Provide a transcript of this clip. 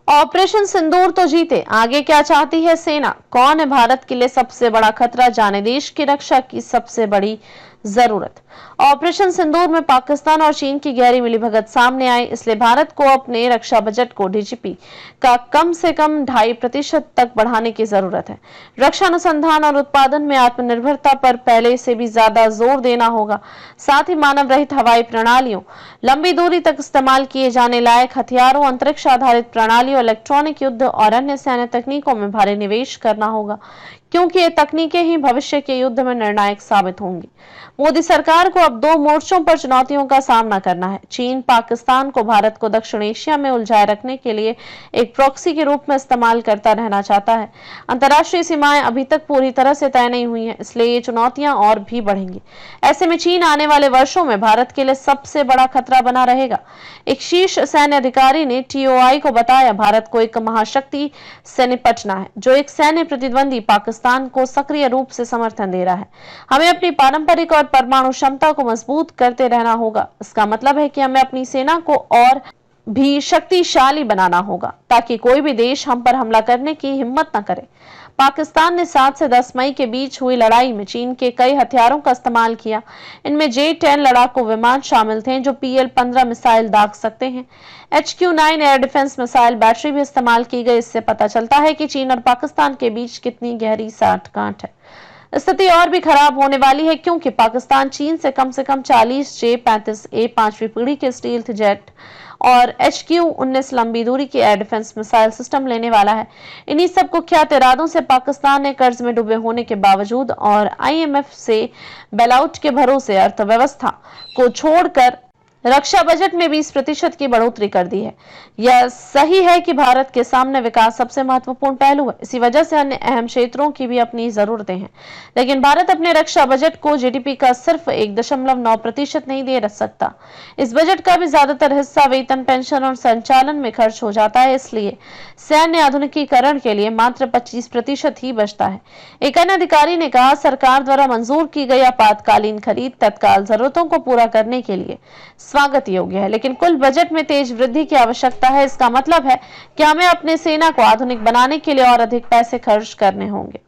Operation सिंदूर तो जीते, आगे क्या चाहती है सेना? कौन है भारत के लिए सबसे बड़ा खतरा? जाने देश की रक्षा की सबसे बड़ी जरूरत। ऑपरेशन सिंदूर में पाकिस्तान और चीन की गहरी मिलीभगत सामने आई, इसलिए भारत को अपने रक्षा बजट को डीजीपी का कम से कम 2.5% तक बढ़ाने की जरूरत है। रक्षा अनुसंधान और उत्पादन में आत्मनिर्भरता पर पहले से भी ज्यादा जोर देना होगा। साथ ही मानव रहित हवाई प्रणालियों, लंबी दूरी तक इस्तेमाल किए जाने लायक हथियारों, अंतरिक्ष आधारित प्रणालियों, इलेक्ट्रॉनिक युद्ध और अन्य सैन्य तकनीकों में भारी निवेश करना होगा, क्योंकि ये तकनीकें ही भविष्य के युद्ध में निर्णायक साबित होंगी। मोदी सरकार को अब 2 मोर्चों पर चुनौतियों का सामना करना है। चीन पाकिस्तान को भारत को दक्षिण एशिया में उलझाए रखने के लिए एक प्रॉक्सी के रूप में इस्तेमाल करता रहना चाहता है। अंतर्राष्ट्रीय सीमाएं अभी तक पूरी तरह से तय नहीं हुई हैं, इसलिए ये चुनौतियां और भी बढ़ेंगी। ऐसे में चीन आने वाले वर्षों में भारत के लिए सबसे बड़ा खतरा बना रहेगा। एक शीर्ष सैन्य अधिकारी ने TOI को बताया, भारत को एक महाशक्ति से निपटना है जो एक सैन्य प्रतिद्वंदी पाकिस्तान को सक्रिय रूप से समर्थन दे रहा है। हमें अपनी पारंपरिक और परमाणु क्षमता को मजबूत करते रहना होगा। इसका मतलब है कि हमें अपनी सेना को और भी शक्तिशाली बनाना होगा ताकि कोई भी देश हम पर हमला करने की हिम्मत न करे। पाकिस्तान ने 7 से 10 मई के बीच हुई लड़ाई में चीन के कई हथियारों का इस्तेमाल किया। इनमें J-10 लड़ाकू विमान शामिल थे जो PL-15 मिसाइल दाग सकते हैं। HQ-9 air defence missile battery भी इस्तेमाल की गई। इससे पता चलता है कि चीन और पाकिस्तान के बीच कितनी गहरी साठगांठ है। स्थिति और भी खराब होने वाली है, क्योंकि पाकिस्तान चीन से कम 40 J-35A 5वीं पीढ़ी के स्टील्थ जेट और HQ-19 लंबी दूरी की एयर डिफेंस मिसाइल सिस्टम लेने वाला है। इन्हीं सब कुख्यात इरादों से पाकिस्तान ने कर्ज में डूबे होने के बावजूद और IMF से बेलआउट के भरोसे अर्थव्यवस्था को छोड़कर रक्षा बजट में 20% की बढ़ोतरी कर दी है। यह सही है कि भारत के सामने विकास सबसे महत्वपूर्ण पहलू है, इसी वजह से अन्य अहम क्षेत्रों की भी अपनी जरूरतें हैं। लेकिन भारत अपने रक्षा बजट को GDP का सिर्फ 1.9% नहीं दे सकता। इस बजट का भी ज्यादातर हिस्सा वेतन, पेंशन और संचालन में खर्च हो जाता है, इसलिए सैन्य आधुनिकीकरण के लिए मात्र 25% ही बचता है। एक अन्य अधिकारी ने कहा, सरकार द्वारा मंजूर की गई आपातकालीन खरीद तत्काल जरूरतों को पूरा करने के लिए स्वागत योग्य है, लेकिन कुल बजट में तेज वृद्धि की आवश्यकता है। इसका मतलब है कि हमें अपने सेना को आधुनिक बनाने के लिए और अधिक पैसे खर्च करने होंगे।